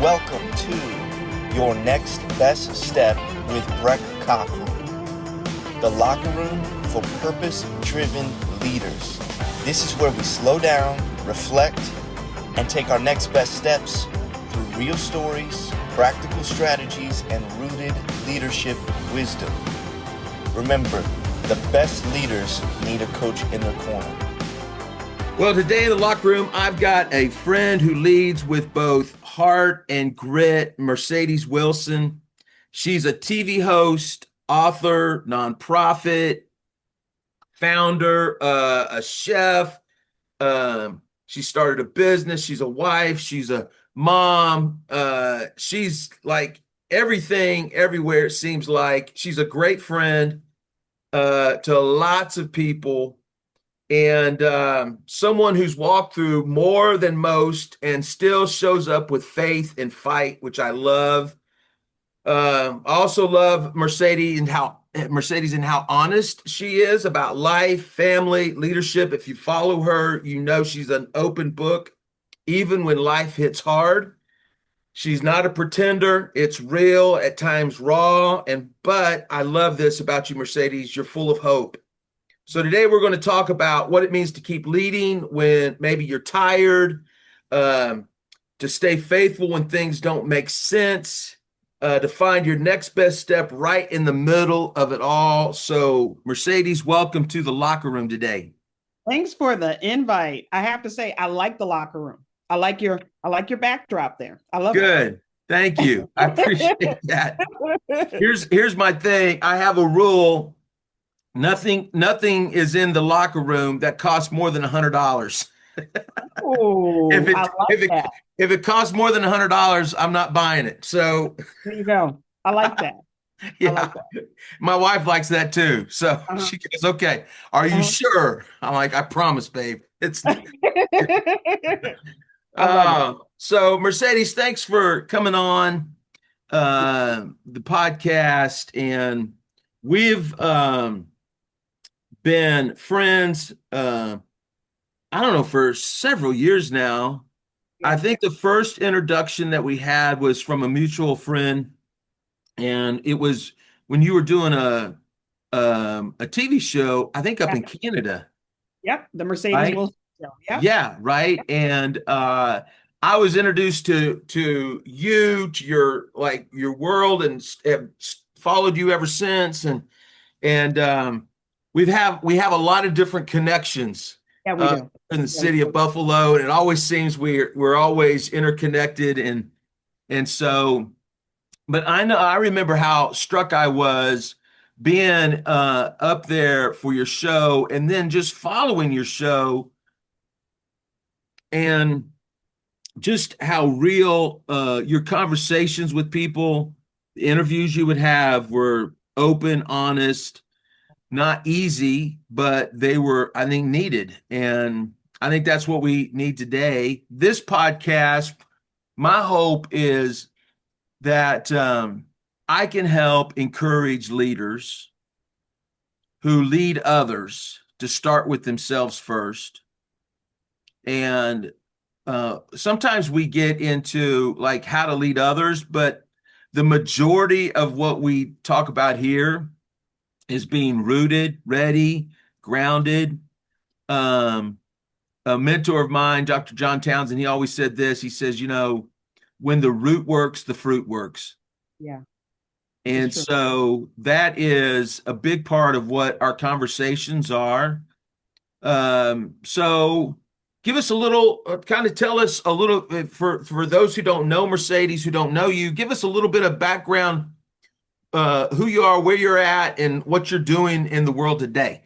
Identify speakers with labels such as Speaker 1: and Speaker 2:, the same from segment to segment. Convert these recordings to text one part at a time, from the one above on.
Speaker 1: Welcome to Your Next Best Step with Breck Cochran, the locker room for purpose-driven leaders. This is where we slow down, reflect, and take our next best steps through real stories, practical strategies, and rooted leadership wisdom. Remember, the best leaders need a coach in their corner.
Speaker 2: Well, today in the locker room, I've got a friend who leads with both heart and grit, Mercedes Wilson. She's a TV host, author, nonprofit, founder, a chef. She started a business. She's a wife. She's a mom. She's like everything, everywhere, it seems like. She's a great friend to lots of people. And someone who's walked through more than most and still shows up with faith and fight, which I love. I also love Mercedes and how honest she is about life, family, leadership. If you follow her, you know she's an open book, even when life hits hard. She's not a pretender. It's real, at times raw, but I love this about you, Mercedes. You're full of hope. So today we're going to talk about what it means to keep leading when maybe you're tired, to stay faithful when things don't make sense, to find your next best step right in the middle of it all. So Mercedes, welcome to the locker room today.
Speaker 3: Thanks for the invite. I have to say, I like the locker room. I like your backdrop there. I love it.
Speaker 2: Good. Thank you. I appreciate that. Here's my thing. I have a rule. Nothing is in the locker room that costs more than $100.
Speaker 3: Oh,
Speaker 2: if it costs more than $100, I'm not buying it. So
Speaker 3: there you go. I like that.
Speaker 2: Yeah,
Speaker 3: I like that.
Speaker 2: My wife likes that too. So she goes, "Okay, are you sure?" I'm like, "I promise, babe." It's so Mercedes, thanks for coming on the podcast, and we've been friends, I don't know, for several years now. I think the first introduction that we had was from a mutual friend, and it was when you were doing a TV show, I think up in Canada.
Speaker 3: Yep, the Mercedes
Speaker 2: right?
Speaker 3: Wilson show. Yep.
Speaker 2: Yeah, right. Yep. And I was introduced to you, to your world, and have followed you ever since. And we have a lot of different connections.
Speaker 3: Yeah, we do.
Speaker 2: In the city of Buffalo, and it always seems we're always interconnected, and so. But I remember how struck I was being up there for your show, and then just following your show, and just how real your conversations with people, the interviews you would have were open, honest. Not easy, but they were, I think, needed. And I think that's what we need today. This podcast, my hope is that I can help encourage leaders who lead others to start with themselves first. And sometimes we get into like how to lead others, but the majority of what we talk about here is being rooted, ready, grounded. A mentor of mine, Dr. John Townsend, he always said this. He says, when the root works, the fruit works.
Speaker 3: Yeah.
Speaker 2: And so that is a big part of what our conversations are. So give us a little, kind of tell us a little, for those who don't know Mercedes, who don't know you, give us a little bit of background, who you are, where you're at, and what you're doing in the world today.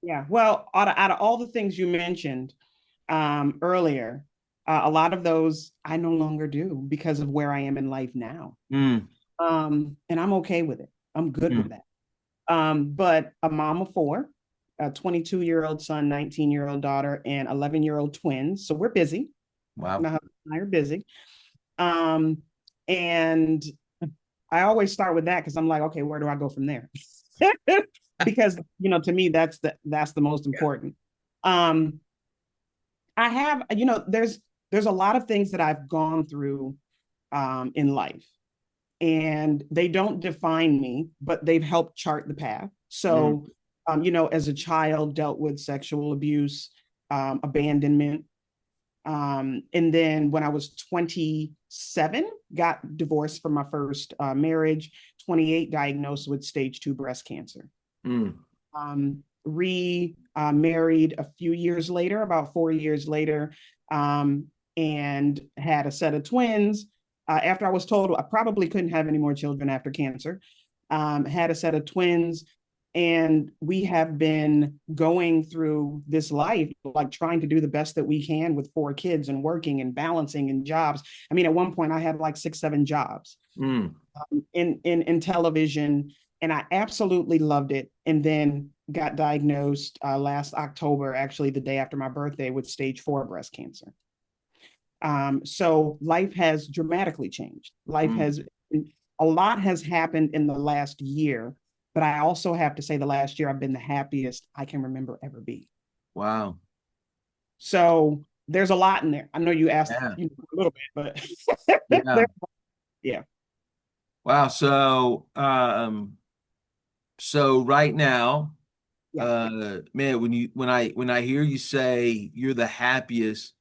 Speaker 3: Yeah, well, out of all the things you mentioned earlier, a lot of those I no longer do because of where I am in life now. And I'm okay with it. I'm good with that. But a mom of four, a 22-year-old son, 19-year-old daughter, and 11-year-old twins. So we're busy.
Speaker 2: Wow.
Speaker 3: My husband and I are busy. And I always start with that because I'm like, okay, where do I go from there? Because, to me, that's the most important. I have, there's a lot of things that I've gone through in life. And they don't define me, but they've helped chart the path. So, as a child, dealt with sexual abuse, abandonment. And then when I was 27, got divorced from my first marriage, 28, diagnosed with stage 2 breast cancer. Married a few years later, about 4 years later, and had a set of twins. After I was told I probably couldn't have any more children after cancer, had a set of twins. And we have been going through this life, like trying to do the best that we can with 4 kids and working and balancing and jobs. I mean, at one point I had like 6, 7 jobs in television, and I absolutely loved it. And then got diagnosed last October, actually the day after my birthday, with stage 4 breast cancer. So life has dramatically changed. A lot has happened in the last year, but I also have to say the last year I've been the happiest I can remember ever be.
Speaker 2: Wow.
Speaker 3: So there's a lot in there. I know you asked a little bit, but yeah.
Speaker 2: Wow. So, so right now, man, when I hear you say you're the happiest,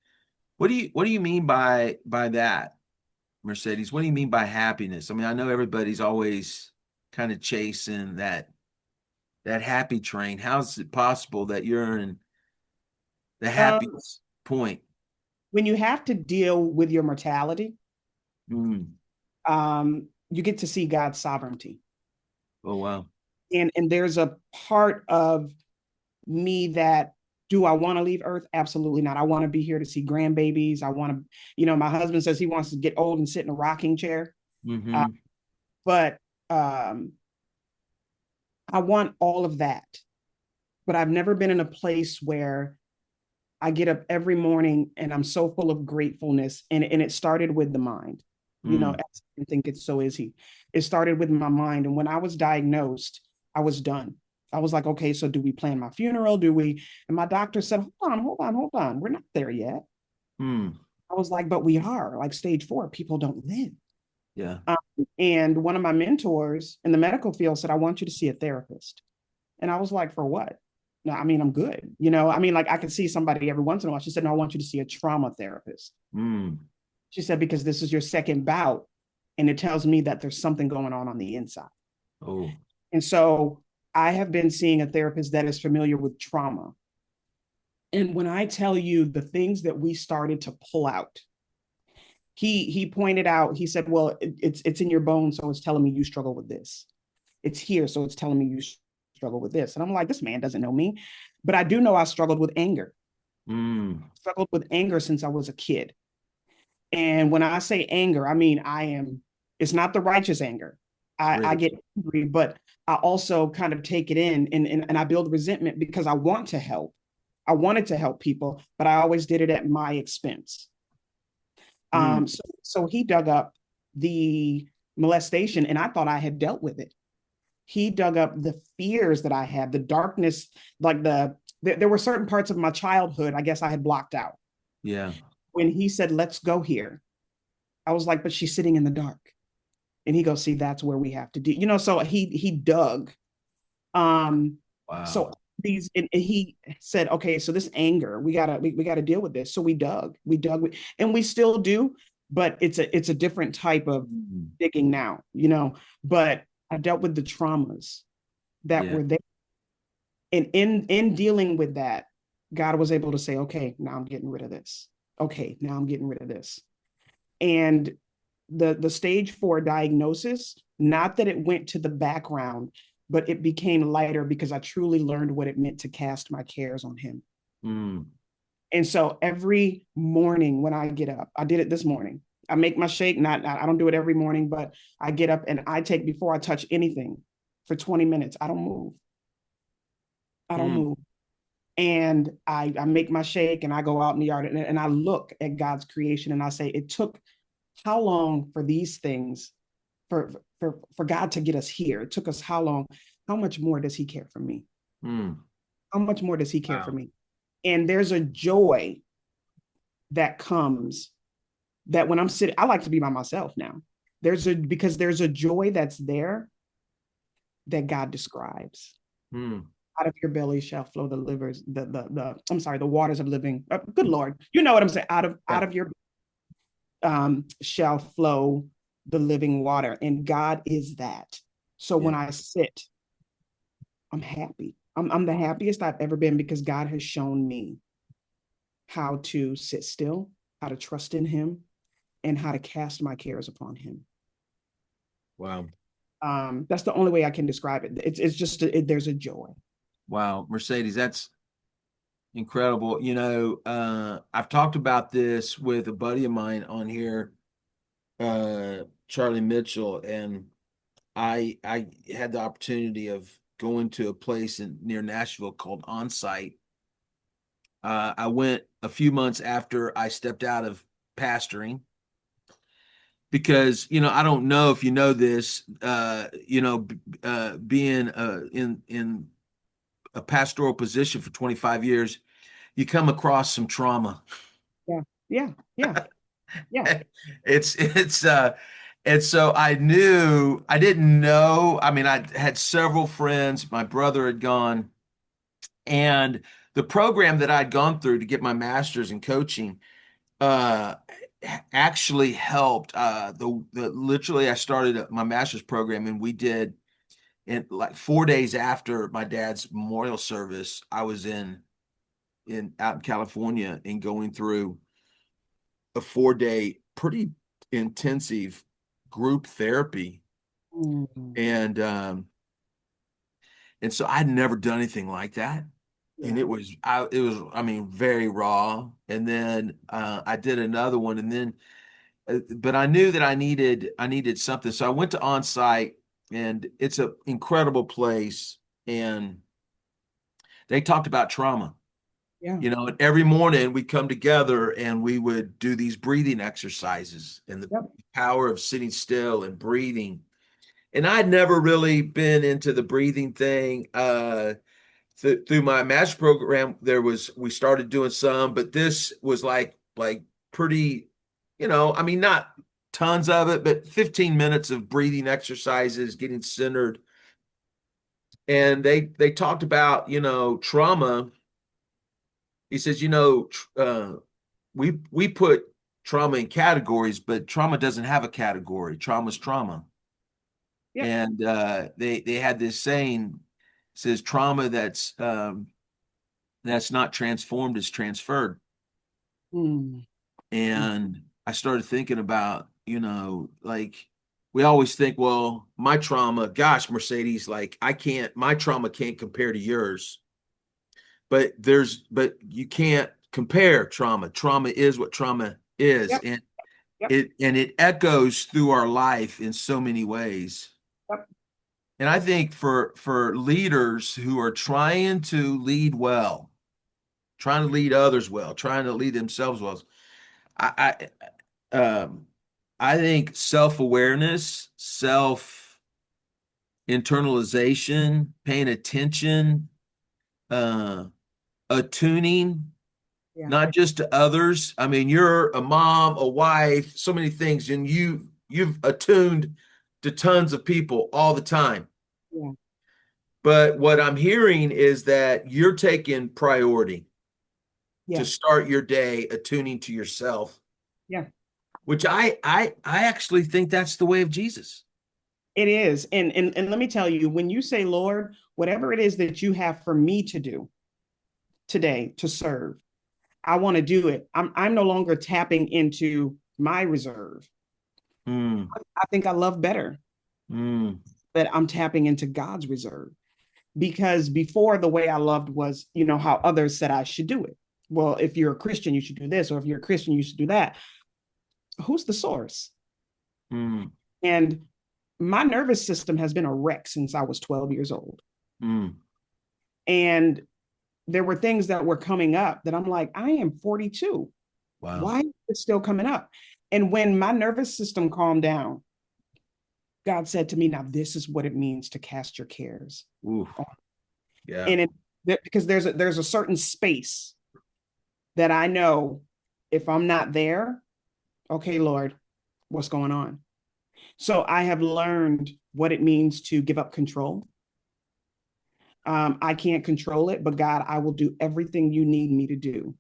Speaker 2: what do you mean by that, Mercedes? What do you mean by happiness? I mean, I know everybody's always kind of chasing that happy train. How is it possible that you're in the happiest point?
Speaker 3: When you have to deal with your mortality, you get to see God's sovereignty.
Speaker 2: Oh, wow.
Speaker 3: And there's a part of me that, do I want to leave Earth? Absolutely not. I want to be here to see grandbabies. I want to, my husband says he wants to get old and sit in a rocking chair. But I want all of that. But I've never been in a place where I get up every morning and I'm so full of gratefulness. And it started with the mind. I think it's so easy. It started with my mind. And when I was diagnosed, I was done. I was like, okay, so do we plan my funeral? And my doctor said, hold on. We're not there yet. I was like, but we are. Like stage 4, people don't live.
Speaker 2: Yeah.
Speaker 3: And one of my mentors in the medical field said, I want you to see a therapist. And I was like, for what? No, I mean, I'm good. Like I can see somebody every once in a while. She said, no, I want you to see a trauma therapist. She said, because this is your second bout. And it tells me that there's something going on the inside.
Speaker 2: Oh.
Speaker 3: And so I have been seeing a therapist that is familiar with trauma. And when I tell you the things that we started to pull out, he pointed out, he said, well, it's in your bones, so it's telling me you struggle with this. It's here, so it's telling me you struggle with this. And I'm like, this man doesn't know me. But I do know I struggled with anger. Struggled with anger since I was a kid. And when I say anger, I mean, it's not the righteous anger. I get angry, but I also kind of take it in and I build resentment because I want to help. I wanted to help people, but I always did it at my expense. So he dug up the molestation and I thought I had dealt with it. He dug up the fears that I had, the darkness, like there were certain parts of my childhood, I guess I had blocked out.
Speaker 2: Yeah.
Speaker 3: When he said, let's go here, I was like, but she's sitting in the dark. And he goes, see, that's where we have to do, so he dug.
Speaker 2: Wow.
Speaker 3: So and he said, okay, so this anger, we gotta deal with this. So we dug, and we still do, but it's a different type of digging now, but I dealt with the traumas that were there. And in dealing with that, God was able to say, okay, now I'm getting rid of this. Okay, now I'm getting rid of this. And the stage 4 diagnosis, not that it went to the background, but it became lighter because I truly learned what it meant to cast my cares on him. And so every morning when I get up, I did it this morning. I make my shake. I don't do it every morning, but I get up and before I touch anything for 20 minutes, I don't move. I don't move. And I make my shake and I go out in the yard and I look at God's creation and I say, it took how long for these things, for God to get us here? It took us how long? How much more does he care for me? How much more does he care for me? And there's a joy that comes that when I'm sitting, I like to be by myself now. Because there's a joy that's there that God describes. Out of your belly shall flow the livers, the waters of living. Good Lord, you know what I'm saying. Out of your shall flow the living water, and God is that. So when I sit, I'm happy. I'm the happiest I've ever been because God has shown me how to sit still, how to trust in Him, and how to cast my cares upon Him.
Speaker 2: Wow.
Speaker 3: That's the only way I can describe it. It's just there's a joy.
Speaker 2: Wow, Mercedes, that's incredible. You know, I've talked about this with a buddy of mine on here, Charlie Mitchell, and I had the opportunity of going to a place near Nashville called Onsite. I went a few months after I stepped out of pastoring because, you know, I don't know if you know this, being in a pastoral position for 25 years, you come across some trauma.
Speaker 3: Yeah, yeah, yeah, yeah.
Speaker 2: And so I didn't know. I mean, I had several friends. My brother had gone, and the program that I'd gone through to get my master's in coaching uh actually helped. Literally I started my master's program, and we did, in like 4 days after my dad's memorial service, I was out in California and going through a 4-day pretty intensive group therapy. And so I'd never done anything like that. And it was I mean, very raw. And then I did another one, and then but I knew that I needed something. So I went to Onsite, and it's an incredible place, and they talked about trauma.
Speaker 3: Yeah.
Speaker 2: You know, and every morning we come together and we would do these breathing exercises and the power of sitting still and breathing. And I'd never really been into the breathing thing. Through my master program, we started doing some, but this was like pretty, you know, I mean, not tons of it, but 15 minutes of breathing exercises, getting centered. And they talked about, you know, trauma. He says, you know, we put trauma in categories, but trauma doesn't have a category. Trauma's trauma.
Speaker 3: Yep.
Speaker 2: And they had this saying, says trauma that's not transformed is transferred. And I started thinking about, you know, like we always think, well, my trauma, gosh, Mercedes, like my trauma can't compare to yours. But you can't compare trauma. Trauma is what trauma is. And it echoes through our life in so many ways. And I think for leaders who are trying to lead well, trying to lead others well, trying to lead themselves well, I think self-awareness, self-internalization, paying attention, attuning, not just to others. I mean, you're a mom, a wife, so many things, and you've attuned to tons of people all the time.
Speaker 3: Yeah.
Speaker 2: But what I'm hearing is that you're taking priority to start your day attuning to yourself.
Speaker 3: Yeah.
Speaker 2: Which I actually think that's the way of Jesus.
Speaker 3: It is. And let me tell you, when you say, Lord, whatever it is that you have for me to do today to serve, I want to do it. I'm no longer tapping into my reserve. I think I love better. But I'm tapping into God's reserve. Because before, the way I loved was, you know, how others said I should do it. Well, if you're a Christian, you should do this, or if you're a Christian, you should do that. Who's the source? And my nervous system has been a wreck since I was 12 years old. And there were things that were coming up that I'm like, I am 42. Wow. Why is it still coming up? And when my nervous system calmed down, God said to me, now this is what it means to cast your cares.
Speaker 2: Ooh. Yeah.
Speaker 3: And because there's a certain space that I know if I'm not there, Okay, Lord, what's going on? So I have learned what it means to give up control. I can't control it, but God, I will do everything you need me to do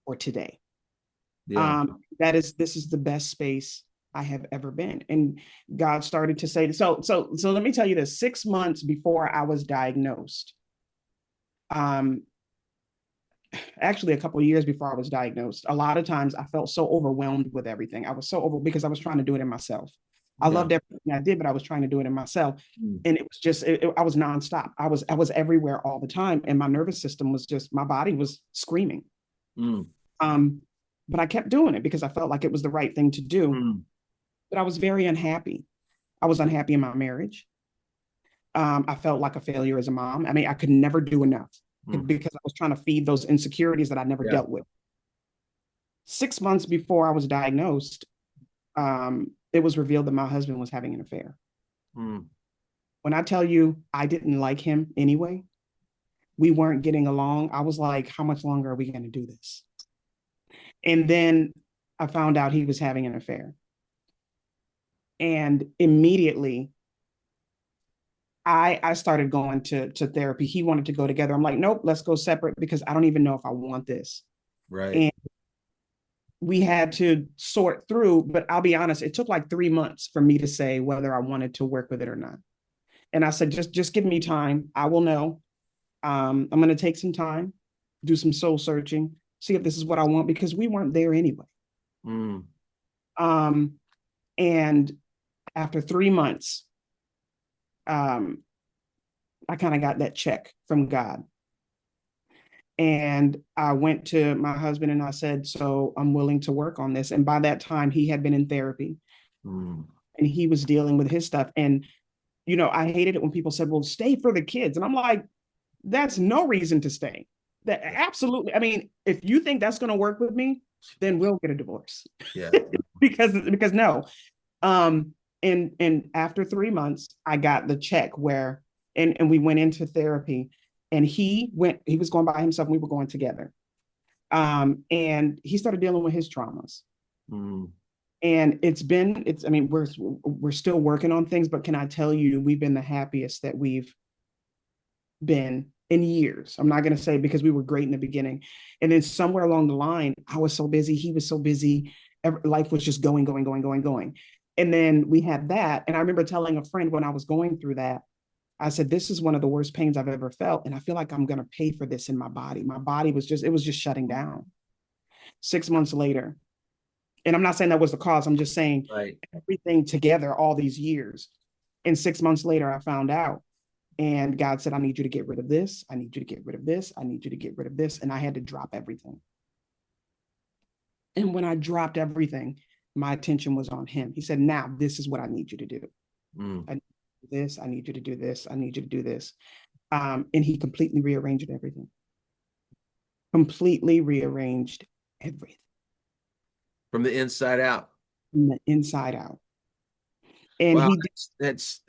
Speaker 3: for today.
Speaker 2: Yeah.
Speaker 3: This is the best space I have ever been. And God started to say, so let me tell you this, 6 months before I was diagnosed, um, actually a couple of years before I was diagnosed, a lot of times I felt so overwhelmed with everything. I was so over because I was trying to do it in myself. I
Speaker 2: Yeah.
Speaker 3: loved everything I did, but I was trying to do it in myself.
Speaker 2: Mm.
Speaker 3: And it was just, I was nonstop. I was everywhere all the time. And my nervous system was just, my body was screaming.
Speaker 2: Mm.
Speaker 3: Um, but I kept doing it because I felt like it was the right thing to do.
Speaker 2: Mm.
Speaker 3: But I was very unhappy. I was unhappy in my marriage. I felt like a failure as a mom. I mean, I could never do enough because I was trying to feed those insecurities that I never dealt with. 6 months before I was diagnosed, it was revealed that my husband was having an affair.
Speaker 2: Mm.
Speaker 3: When I tell you I didn't like him anyway, we weren't getting along. I was like, how much longer are we going to do this? And then I found out he was having an affair. And immediately I started going to therapy. He wanted to go together. I'm like, nope, let's go separate because I don't even know if I want this.
Speaker 2: Right.
Speaker 3: And we had to sort through, but I'll be honest, it took like 3 months for me to say whether I wanted to work with it or not. And I said, just give me time. I will know. I'm going to take some time, do some soul searching, see if this is what I want, because we weren't there anyway.
Speaker 2: Mm.
Speaker 3: And after 3 months, I kind of got that check from God. And I went to my husband and I said, so I'm willing to work on this. And by that time, he had been in therapy and he was dealing with his stuff. And, you know, I hated it when people said, well, stay for the kids. And I'm like, that's no reason to stay. That absolutely. I mean, if you think that's going to work with me, then we'll get a divorce.
Speaker 2: Yeah.
Speaker 3: because no. And after 3 months, I got the check where, and we went into therapy and he was going by himself. And we were going together. And he started dealing with his traumas. And I mean, we're still working on things, but can I tell you, we've been the happiest that we've been in years. I'm not going to say because we were great in the beginning. And then somewhere along the line, I was so busy. He was so busy. Life was just going. And then we had that. And I remember telling a friend when I was going through that, I said, this is one of the worst pains I've ever felt. And I feel like I'm going to pay for this in my body. My body was just shutting down. 6 months later, and I'm not saying that was the cause. I'm just saying everything together all these years. And 6 months later, I found out. And God said, I need you to get rid of this. I need you to get rid of this. I need you to get rid of this. And I had to drop everything. And when I dropped everything, my attention was on him. He said, now this is what I need you to do. I need you to do this. I need you to do this. I need you to do this. And he completely rearranged everything. Completely rearranged everything.
Speaker 2: From the inside out.
Speaker 3: From the inside out. And
Speaker 2: wow,
Speaker 3: he
Speaker 2: that's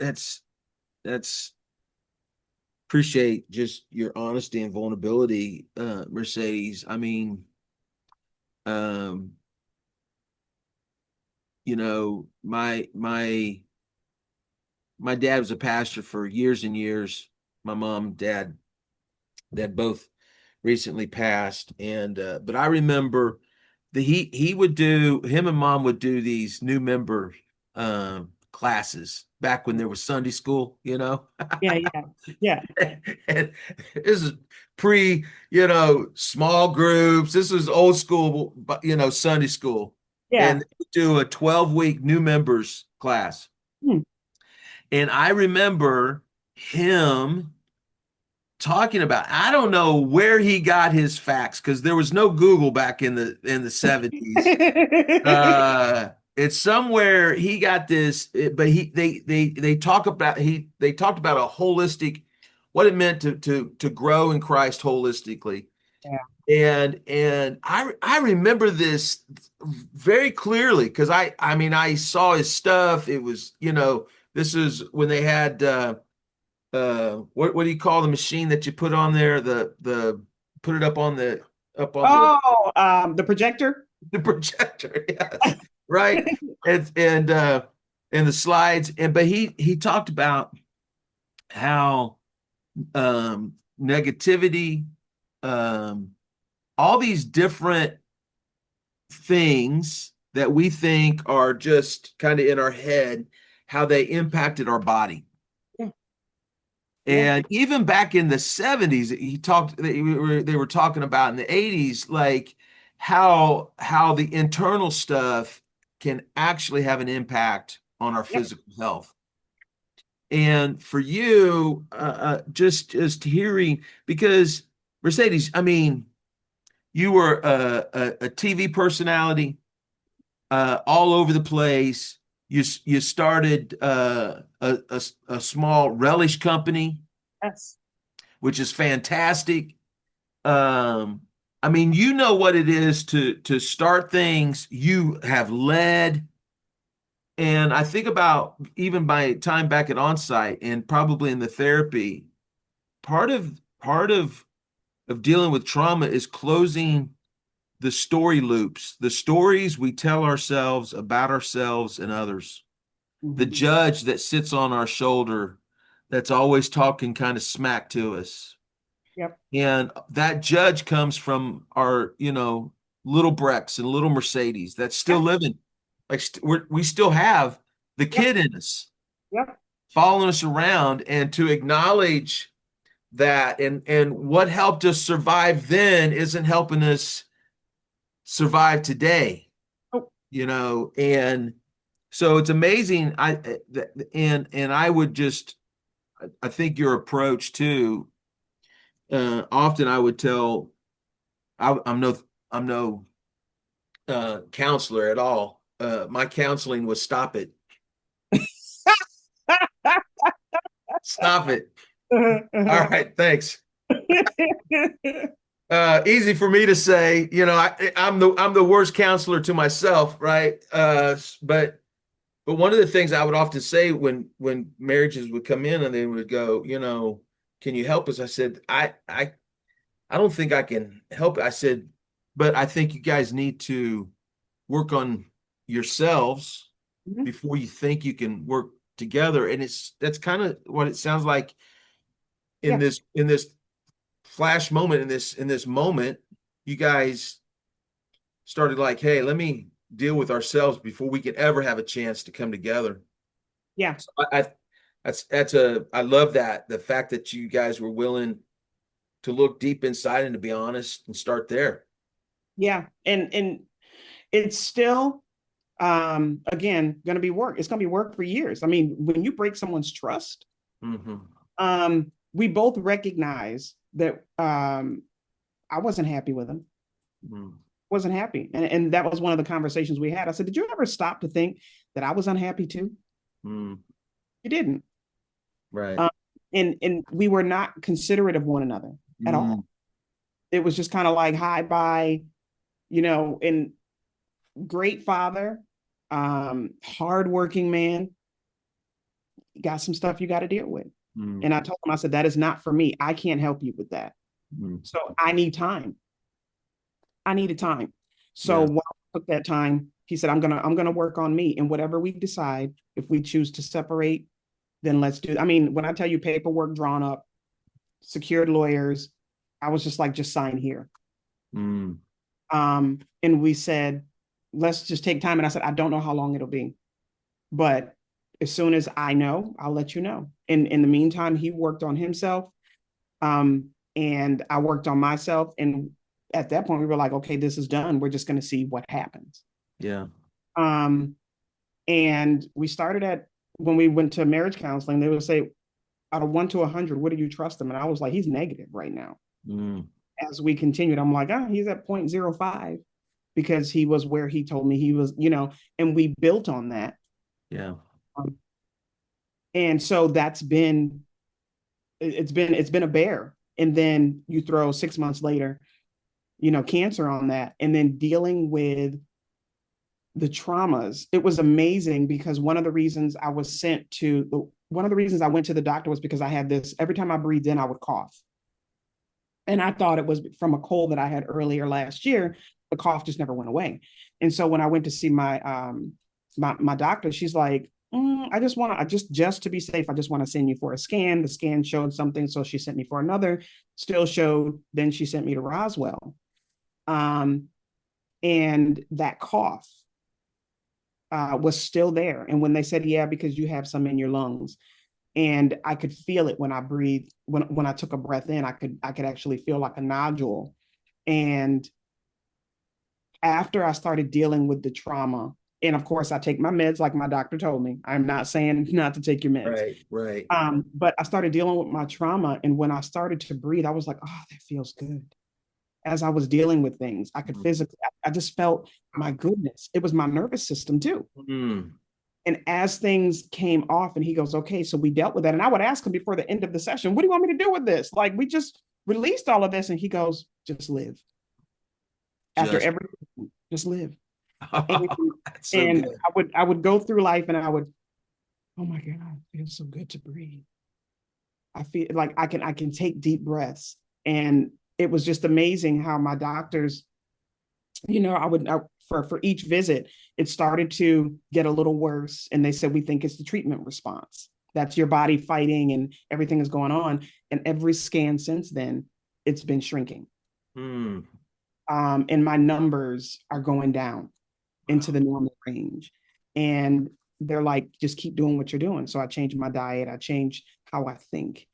Speaker 2: appreciate just your honesty and vulnerability, Mercedes. I mean, you know, my dad was a pastor for years and years. My mom, dad both recently passed, and but I remember he would do, him and mom would do these new member classes back when there was Sunday school, you know.
Speaker 3: yeah.
Speaker 2: And this is pre, you know, small groups. This was old school, you know, Sunday school.
Speaker 3: Yeah.
Speaker 2: And they would do a 12-week new members class. And I remember him talking about, I don't know where he got his facts because there was no Google back in the 70s. It's somewhere he got this, but they talked about a holistic, what it meant to grow in Christ holistically.
Speaker 3: Yeah.
Speaker 2: And I remember this very clearly because I mean I saw his stuff. It was, you know, this is when they had what do you call the machine that you put on there? The put it up on the
Speaker 3: The projector.
Speaker 2: The projector, yes, right. And the slides, but he talked about how negativity, um, all these different things that we think are just kind of in our head, how they impacted our body.
Speaker 3: Yeah.
Speaker 2: And even back in the 70s, they were talking about in the 80s, like how the internal stuff can actually have an impact on our
Speaker 3: Yep.
Speaker 2: physical health. And for you, just hearing, because Mercedes, I mean, you were a TV personality, all over the place. You started a small relish company,
Speaker 3: Yes.
Speaker 2: which is fantastic. Um, I mean, you know what it is to start things. You have led, and I think about even my time back at onsite and probably in the therapy. Part of dealing with trauma is closing the story loops, the stories we tell ourselves about ourselves and others. The
Speaker 3: Mhm.
Speaker 2: judge that sits on our shoulder that's always talking kind of smack to us.
Speaker 3: Yep.
Speaker 2: And that judge comes from our, little Brex and little Mercedes that's still
Speaker 3: Yep.
Speaker 2: living. Like we still have the
Speaker 3: Yep.
Speaker 2: kid in us
Speaker 3: Yep.
Speaker 2: following us around, and to acknowledge that and what helped us survive then isn't helping us survive today,
Speaker 3: Oh,
Speaker 2: and so it's amazing. And I would just, I think your approach too, often I would tell, I'm no counselor at all. My counseling was stop it. Stop it. All right, thanks. Easy for me to say, I'm the worst counselor to myself, right? But one of the things I would often say when marriages would come in and they would go, can you help us? I said, I don't think I can help. I said, but I think you guys need to work on yourselves
Speaker 3: Mhm.
Speaker 2: before you think you can work together. And that's kind of what it sounds like in
Speaker 3: Yes.
Speaker 2: this flash moment, in this moment, you guys started like, hey, let me deal with ourselves before we can ever have a chance to come together.
Speaker 3: Yeah.
Speaker 2: So I love that, the fact that you guys were willing to look deep inside and to be honest and start there.
Speaker 3: Yeah. And it's still again going to be work. It's going to be work for years. I mean, when you break someone's trust,
Speaker 2: Mm-hmm.
Speaker 3: we both recognize that I wasn't happy with him.
Speaker 2: Mm-hmm.
Speaker 3: Wasn't happy. And that was one of the conversations we had. I said, did you ever stop to think that I was unhappy too?
Speaker 2: Mm-hmm.
Speaker 3: You didn't.
Speaker 2: Right.
Speaker 3: Um, and we were not considerate of one another at
Speaker 2: Mm-hmm.
Speaker 3: all. It was just kind of like hi bye, and great father, hardworking man. You got some stuff you got to deal with.
Speaker 2: Mm-hmm.
Speaker 3: And I told him, I said, that is not for me. I can't help you with that.
Speaker 2: Mm-hmm.
Speaker 3: So I need time. I needed time. So
Speaker 2: Yeah.
Speaker 3: while I took that time, he said, I'm gonna work on me. And whatever we decide, if we choose to separate, then let's do. I mean, when I tell you paperwork drawn up, secured lawyers, I was just like, just sign here.
Speaker 2: Mm-hmm.
Speaker 3: And we said, let's just take time. And I said, I don't know how long it'll be, but as soon as I know, I'll let you know. And in the meantime, he worked on himself. And I worked on myself. And at that point, we were like, okay, this is done. We're just going to see what happens.
Speaker 2: Yeah.
Speaker 3: Um, and we started at when we went to marriage counseling, they would say, out of 1 to 100, what do you trust him? And I was like, he's negative right now.
Speaker 2: Mm-hmm.
Speaker 3: As we continued, I'm like, he's at 0.05 because he was where he told me he was, and we built on that.
Speaker 2: Yeah.
Speaker 3: Um, and so it's been a bear. And then you throw 6 months later, cancer on that, and then dealing with the traumas. It was amazing because one of the reasons I went to the doctor was because I had this, every time I breathed in, I would cough. And I thought it was from a cold that I had earlier last year. the cough just never went away. And so when I went to see my doctor, she's like, I just to be safe, I just want to send you for a scan. The scan showed something, so she sent me for another, still showed, then she sent me to Roswell. And that cough was still there. And when they said, yeah, because you have some in your lungs, and I could feel it when I breathed, when I took a breath in, I could actually feel like a nodule. And after I started dealing with the trauma, and of course I take my meds like my doctor told me. I'm not saying not to take your meds.
Speaker 2: Right.
Speaker 3: But I started dealing with my trauma, and when I started to breathe, I was like, oh, that feels good. As I was dealing with things, I could physically, I just felt, my goodness, it was my nervous system too. And as things came off, and he goes, okay, so we dealt with that. And I would ask him before the end of the session, what do you want me to do with this? Like, we just released all of this. And he goes, just live. After everything, just live. And,
Speaker 2: So
Speaker 3: and
Speaker 2: good.
Speaker 3: I would go through life, and I would, oh my God, it feels so good to breathe. I feel like I can take deep breaths. And it was just amazing how my doctors, for each visit, it started to get a little worse. And they said, we think it's the treatment response. That's your body fighting and everything is going on. And every scan since then, it's been shrinking. And my numbers are going down into the normal range. And they're like, just keep doing what you're doing. So I changed my diet. I changed how I think.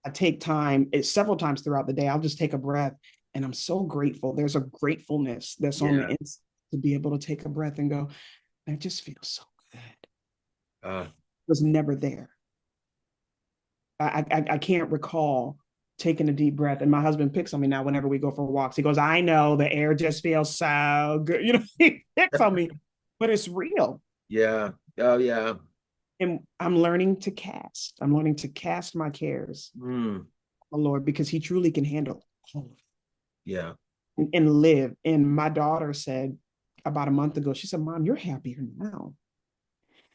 Speaker 3: I take time, several times throughout the day. I'll just take a breath, and I'm so grateful. There's a gratefulness that's on the inside to be able to take a breath and go, it just feels so good. It was never there. I can't recall taking a deep breath. And my husband picks on me now whenever we go for walks. He goes, I know the air just feels so good. He picks on me, but it's real.
Speaker 2: Yeah. Oh, yeah.
Speaker 3: And I'm learning to cast. I'm learning to cast my cares, oh Lord, because he truly can handle all of it.
Speaker 2: Yeah.
Speaker 3: And live. And my daughter said about a month ago, she said, Mom, you're happier now.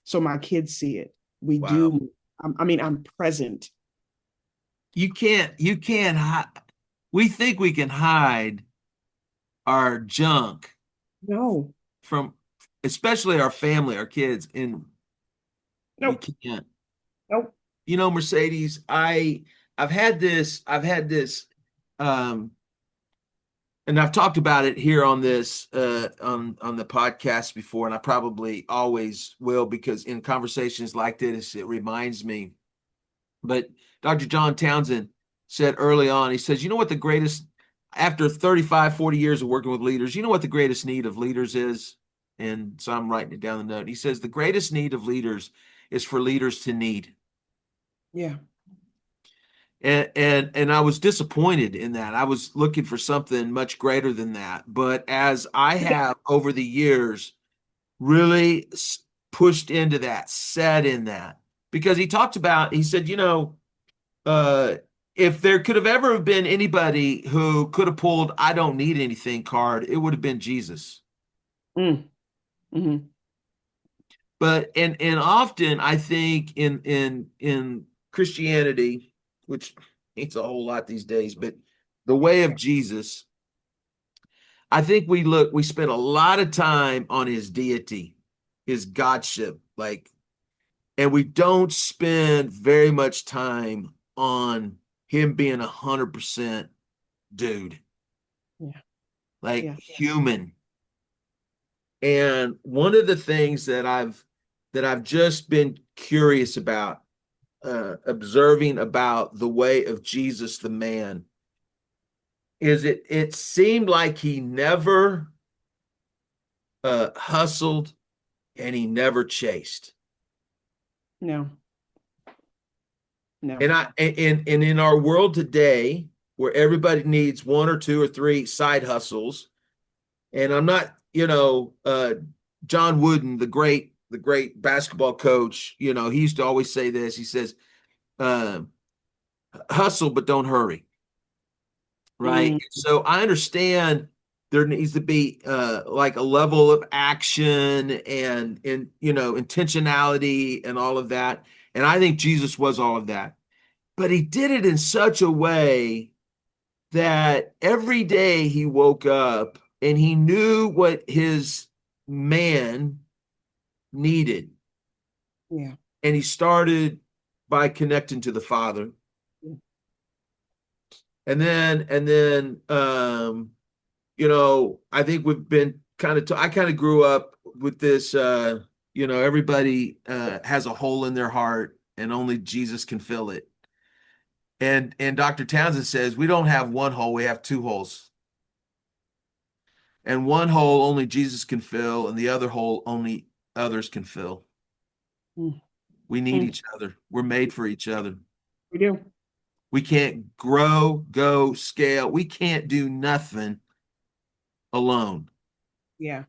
Speaker 3: So my kids see it. We do. I'm present.
Speaker 2: You can't we think we can hide our junk
Speaker 3: No.
Speaker 2: from, especially our family, our kids, and
Speaker 3: Nope.
Speaker 2: we can't.
Speaker 3: Nope.
Speaker 2: Mercedes, I've had this, and I've talked about it here on this on the podcast before, and I probably always will, because in conversations like this, it reminds me. But Dr. John Townsend said early on, he says, after 35, 40 years of working with leaders, you know what the greatest need of leaders is? And so I'm writing it down the note. He says, the greatest need of leaders is for leaders to need.
Speaker 3: Yeah.
Speaker 2: And I was disappointed in that. I was looking for something much greater than that. But as I have over the years really pushed into that, sat in that, because he said, if there could have ever been anybody who could have pulled "I don't need anything" card, it would have been Jesus. But and often I think in Christianity, which ain't a whole lot these days, but the way of Jesus, I think we spend a lot of time on his deity, his godship, and we don't spend very much time on him being 100% dude. Human. And one of the things that I've just been curious about, observing about the way of Jesus the man, is it seemed like he never hustled, and he never chased.
Speaker 3: No.
Speaker 2: And in our world today, where everybody needs one or two or three side hustles, and I'm not, John Wooden, the great basketball coach, he used to always say this. He says, hustle, but don't hurry. Right. So I understand there needs to be like a level of action and intentionality and all of that. And I think Jesus was all of that. But he did it in such a way that every day he woke up and he knew what his man needed.
Speaker 3: Yeah.
Speaker 2: And he started by connecting to the Father. And then I think we've been I kind of grew up with this, everybody has a hole in their heart and only Jesus can fill it. And Dr. Townsend says we don't have one hole, we have two holes. And one hole only Jesus can fill, and the other hole only others can fill.
Speaker 3: Mm.
Speaker 2: We need each other. We're made for each other.
Speaker 3: We do.
Speaker 2: We can't grow, go, scale. We can't do nothing alone.
Speaker 3: Yeah.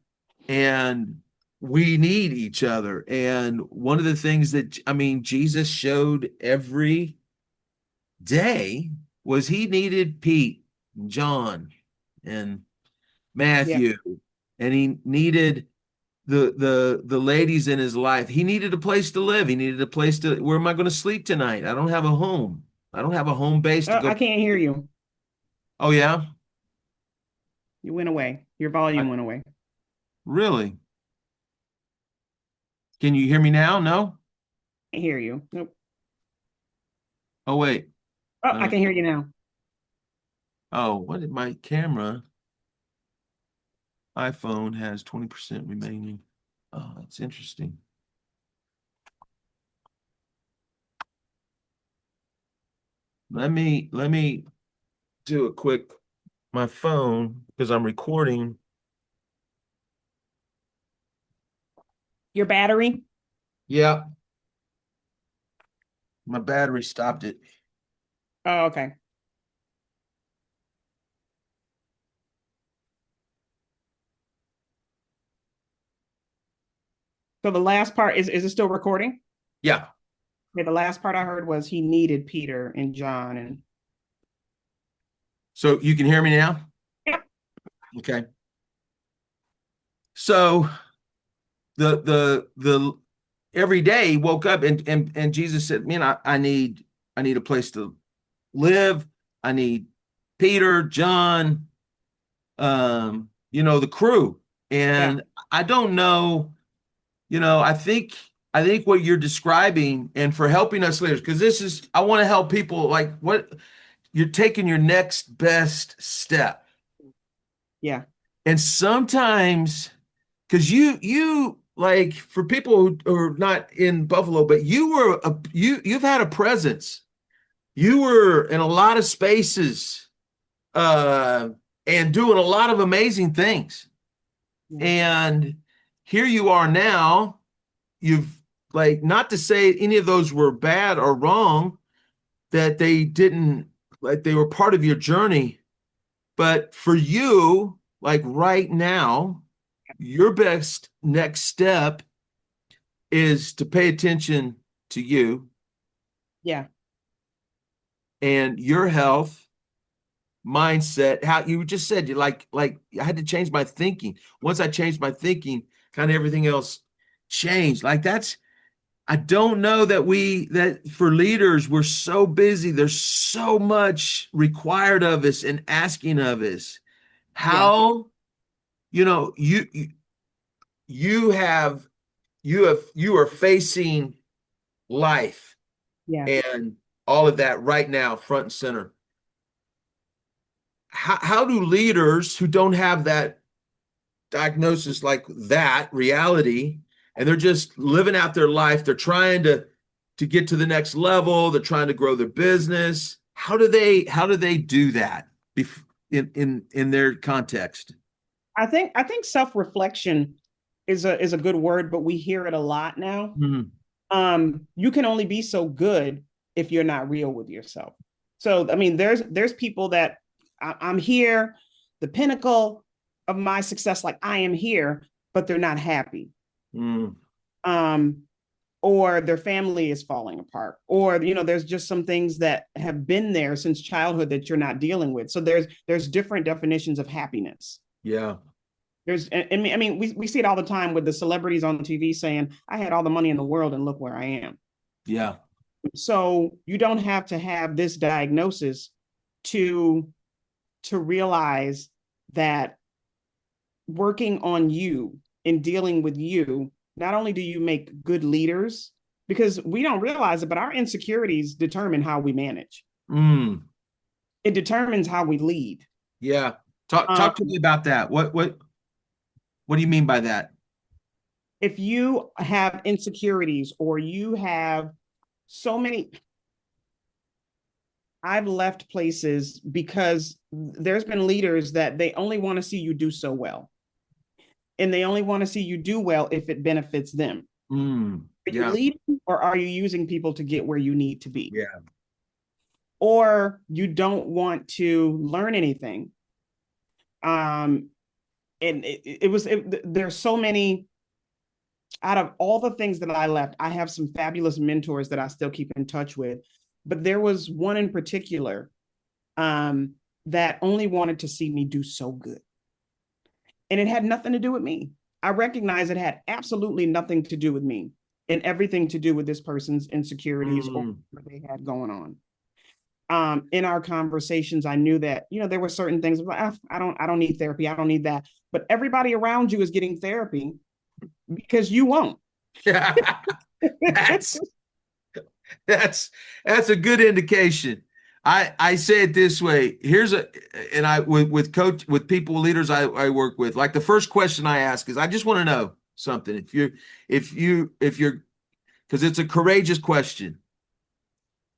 Speaker 2: And we need each other. And one of the things that, Jesus showed every day was he needed Pete, and John, and Matthew, and he needed the ladies in his life. He needed a place to live. He needed a place to, where am I going to sleep tonight? I don't have a home. I don't have a home base to go.
Speaker 3: I can't hear you.
Speaker 2: Oh, yeah?
Speaker 3: You went away. Your volume went away.
Speaker 2: Really? Can you hear me now? No?
Speaker 3: I hear you. Nope.
Speaker 2: Oh, wait.
Speaker 3: Oh, I can hear you now.
Speaker 2: Oh, what did my camera? iPhone has 20% remaining. Oh, that's interesting. Let me do a quick, my phone, because I'm recording.
Speaker 3: Your battery?
Speaker 2: Yeah. My battery stopped it.
Speaker 3: Oh, okay. So the last part is it still recording?
Speaker 2: Yeah.
Speaker 3: Yeah, the last part I heard was he needed Peter and John and
Speaker 2: So you can hear me now?
Speaker 3: yeah.
Speaker 2: Okay. So the every day he woke up and Jesus said, man, I need a place to live. I need Peter, John, the crew. And I don't know, I think what you're describing, and for helping us leaders, because I want to help people, like, what you're taking your next best step.
Speaker 3: Yeah.
Speaker 2: And sometimes, because you like, for people who are not in Buffalo, but you've had a presence. You were in a lot of spaces, and doing a lot of amazing things.
Speaker 3: Yeah.
Speaker 2: And here you are now. You've, like, not to say any of those were bad or wrong, that they didn't, like, they were part of your journey. But for you, like right now, your best next step is to pay attention to you
Speaker 3: Yeah.
Speaker 2: and your health, mindset. How you just said, you like I had to change my thinking. Once I changed my thinking, kind of everything else changed. Like, that's, I don't know that for leaders, we're so busy. There's so much required of us and asking of us. How, you are facing life
Speaker 3: Yeah.
Speaker 2: and all of that right now, front and center. How do leaders who don't have that diagnosis, like that reality, and they're just living out their life, they're trying to get to the next level, they're trying to grow their business, how do they do that in their context?
Speaker 3: I think self-reflection is a good word, but we hear it a lot now. You can only be so good if you're not real with yourself. So, I mean, there's people that I'm here, the pinnacle of my success, like I am here, but they're not happy. Or their family is falling apart, or there's just some things that have been there since childhood that you're not dealing with. So there's different definitions of happiness.
Speaker 2: Yeah.
Speaker 3: I mean, we see it all the time with the celebrities on TV saying, I had all the money in the world and look where I am.
Speaker 2: Yeah.
Speaker 3: So you don't have to have this diagnosis to to realize that working on you and dealing with you, not only do you make good leaders, because we don't realize it, but our insecurities determine how we manage. It determines how we lead.
Speaker 2: Yeah. Talk to me about that. What do you mean by that?
Speaker 3: If you have insecurities or you have so many, I've left places because there's been leaders that they only want to see you do so well. And they only want to see you do well if it benefits them. Are you leading, or are you using people to get where you need to be?
Speaker 2: Yeah.
Speaker 3: Or you don't want to learn anything. And there's so many. Out of all the things that I left, I have some fabulous mentors that I still keep in touch with. But there was one in particular that only wanted to see me do so good. And it had nothing to do with me. I recognize it had absolutely nothing to do with me and everything to do with this person's insecurities or what they had going on. In our conversations, I knew that, there were certain things like, I don't need therapy. I don't need that. But everybody around you is getting therapy because you won't.
Speaker 2: That's a good indication. I say it this way. With people, leaders I work with, like the first question I ask is, I just want to know something. If you're, because it's a courageous question.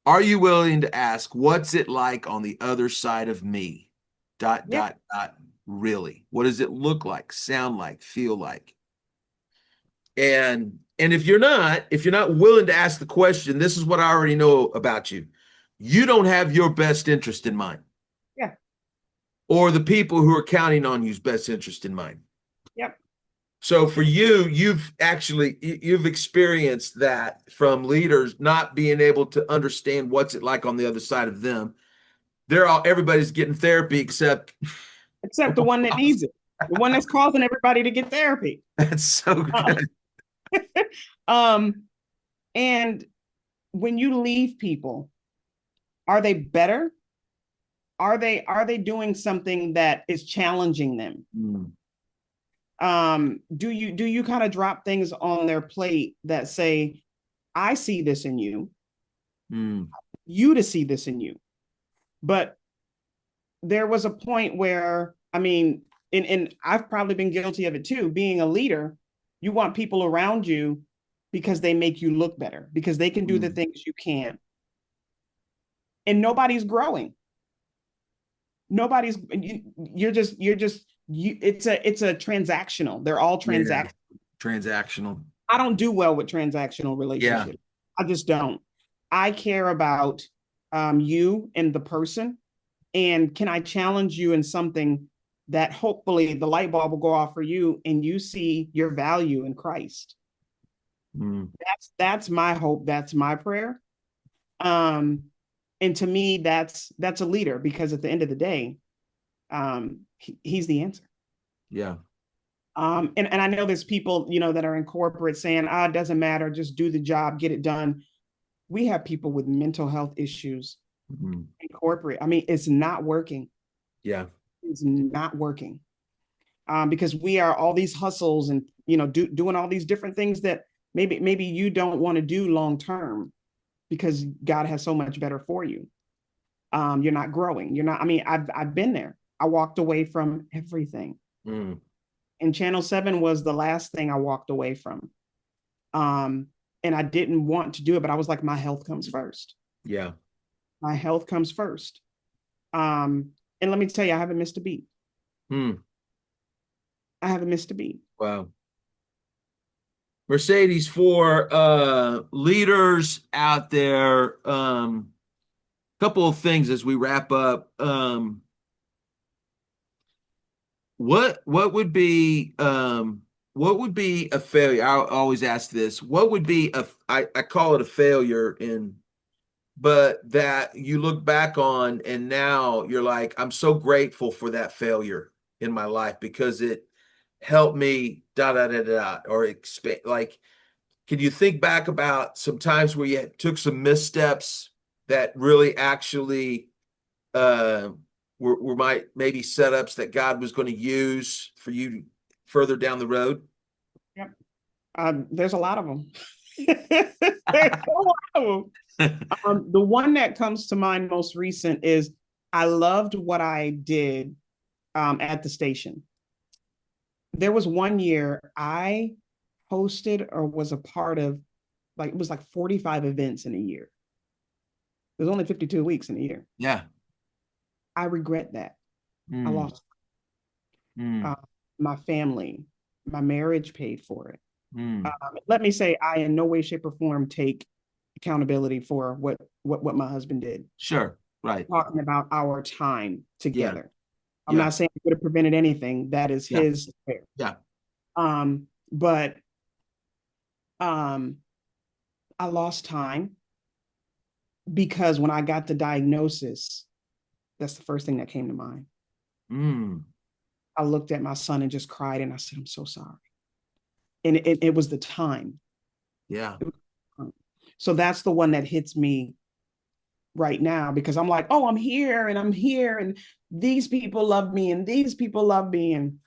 Speaker 2: Are you willing to ask, what's it like on the other side of me? ... Really? What does it look like, sound like, feel like? And if you're not willing to ask the question, this is what I already know about you. You don't have your best interest in mind.
Speaker 3: Yeah.
Speaker 2: Or the people who are counting on you's best interest in mind.
Speaker 3: Yep.
Speaker 2: So for you, you've experienced that from leaders not being able to understand what's it like on the other side of them. Everybody's getting therapy except
Speaker 3: the one that needs it, the one that's causing everybody to get therapy.
Speaker 2: That's so good.
Speaker 3: And when you leave people, are they better? Are they doing something that is challenging them? Do you kind of drop things on their plate that say, I see this in you, you to see this in you? But there was a point where, and I've probably been guilty of it too, being a leader, you want people around you because they make you look better, because they can do the things you can't. And nobody's growing. It's a transactional. They're all transactional.
Speaker 2: Yeah. Transactional.
Speaker 3: I don't do well with transactional relationships. Yeah. I just don't. I care about you and the person. And can I challenge you in something that hopefully the light bulb will go off for you and you see your value in Christ? That's my hope. That's my prayer. And to me, that's a leader, because at the end of the day, he's the answer.
Speaker 2: Yeah.
Speaker 3: And I know there's people, that are in corporate saying, it doesn't matter, just do the job, get it done. We have people with mental health issues in corporate. It's not working.
Speaker 2: Yeah.
Speaker 3: It's not working. Because we are all these hustles and, doing all these different things that maybe you don't want to do long term, because God has so much better for you. You're not growing. You're not, I've been there. I walked away from everything. And Channel 7 was the last thing I walked away from. And I didn't want to do it, but I was like, my health comes first.
Speaker 2: Yeah.
Speaker 3: My health comes first. And let me tell you, I haven't missed a beat. I haven't missed a beat.
Speaker 2: Wow. Mercedes, for leaders out there, couple of things as we wrap up. What would be a failure? I always ask this. What would be I call it a failure, but that you look back on and now you're like, I'm so grateful for that failure in my life because it helped me or expand. Like, can you think back about some times where you took some missteps that really actually were my maybe setups that God was going to use for you further down the road?
Speaker 3: Yep. There's a lot of them. There's a lot of them. The one that comes to mind most recent is I loved what I did at the station. There was one year I hosted or was a part of, like, it was like 45 events in a year. There's only 52 weeks in a year.
Speaker 2: Yeah.
Speaker 3: I regret that. I lost my family, my marriage paid for it. Let me say, I in no way, shape, or form take accountability for what my husband did.
Speaker 2: Sure. Right.
Speaker 3: Talking about our time together.
Speaker 2: Yeah.
Speaker 3: I'm not saying it would have prevented anything. That is his affair.
Speaker 2: Yeah.
Speaker 3: But I lost time because when I got the diagnosis, that's the first thing that came to mind. I looked at my son and just cried, and I said, I'm so sorry. And it was the time.
Speaker 2: Yeah.
Speaker 3: So that's the one that hits me right now, because I'm like, oh, I'm here and these people love me and these people love me, and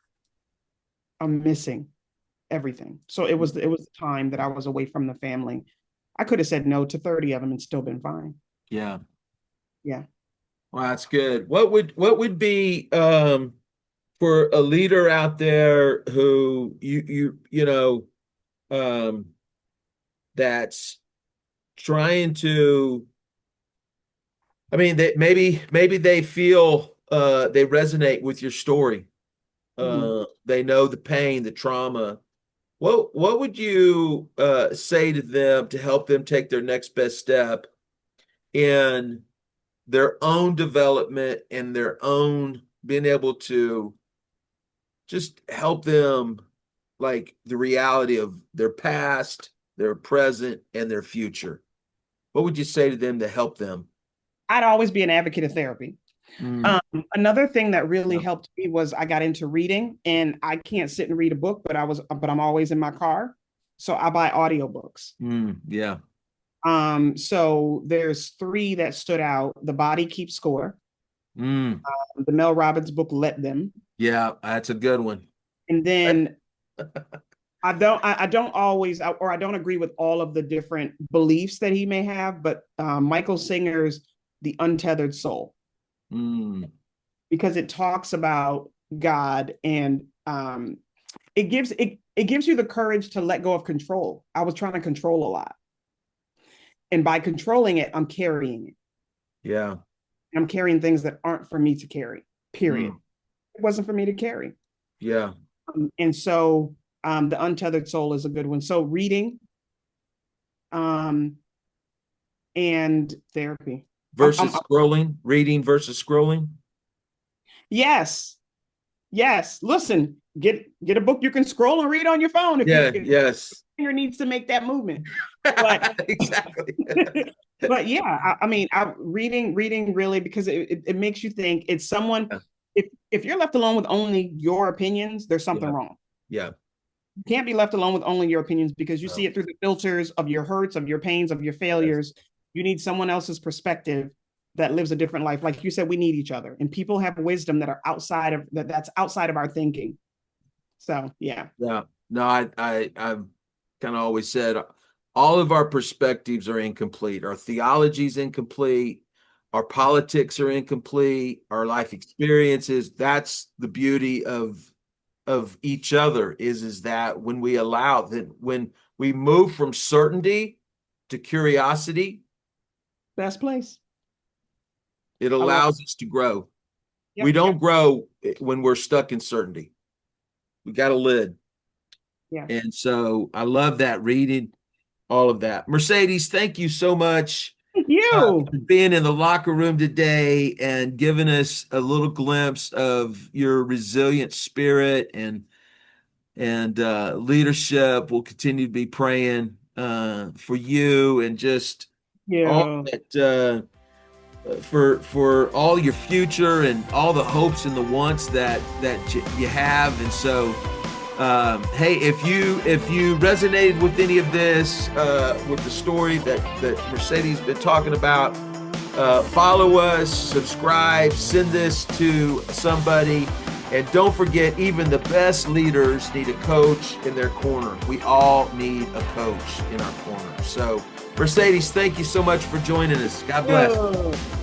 Speaker 3: I'm missing everything. So it was the time that I was away from the family. I could have said no to 30 of them and still been fine.
Speaker 2: Yeah.
Speaker 3: Yeah.
Speaker 2: Well, that's good. What would be for a leader out there who that's trying to, I mean, maybe they feel they resonate with your story. They know the pain, the trauma. What would you say to them to help them take their next best step in their own development and their own being able to just help them, like, the reality of their past, their present, and their future? What would you say to them to help them?
Speaker 3: I'd always be an advocate of therapy. Another thing that really helped me was I got into reading, and I can't sit and read a book, but I'm always in my car. So I buy audiobooks.
Speaker 2: Yeah.
Speaker 3: So there's 3 that stood out. The Body Keeps Score. The Mel Robbins book, Let Them.
Speaker 2: Yeah, that's a good one.
Speaker 3: And then I don't always, or I don't agree with all of the different beliefs that he may have, but Michael Singer's The Untethered Soul. Because it talks about God, and it gives you the courage to let go of control. I was trying to control a lot. And by controlling it, I'm carrying it.
Speaker 2: Yeah.
Speaker 3: I'm carrying things that aren't for me to carry, period. It wasn't for me to carry.
Speaker 2: Yeah.
Speaker 3: And so The Untethered Soul is a good one. So reading and therapy.
Speaker 2: Versus scrolling, reading versus scrolling.
Speaker 3: Yes. Listen, get a book you can scroll and read on your phone. Your finger needs to make that movement. But,
Speaker 2: exactly.
Speaker 3: But yeah, I mean, reading really, because it makes you think. It's someone. If you're left alone with only your opinions, there's something wrong.
Speaker 2: Yeah.
Speaker 3: You can't be left alone with only your opinions, because you see it through the filters of your hurts, of your pains, of your failures. You need someone else's perspective that lives a different life. Like you said, we need each other, and people have wisdom that are that's outside of our thinking. So yeah.
Speaker 2: No, I've kind of always said all of our perspectives are incomplete. Our theology is incomplete. Our politics are incomplete. Our life experiences. That's the beauty of each other, is that when we allow that, when we move from certainty to curiosity,
Speaker 3: best place.
Speaker 2: It allows us to grow.
Speaker 3: Yep.
Speaker 2: We don't grow when we're stuck in certainty. We got a lid.
Speaker 3: Yeah.
Speaker 2: And so I love that, reading all of that. Mercedes, thank you so much.
Speaker 3: Thank you
Speaker 2: for being in the locker room today and giving us a little glimpse of your resilient spirit and leadership. We'll continue to be praying for you, and just all that, for all your future and all the hopes and the wants that you have. And so hey, if you resonated with any of this, with the story that Mercedes has been talking about, Follow us, subscribe, send this to somebody. And don't forget, even the best leaders need a coach in their corner. We all need a coach in our corner. So, Mercedes, thank you so much for joining us. God bless.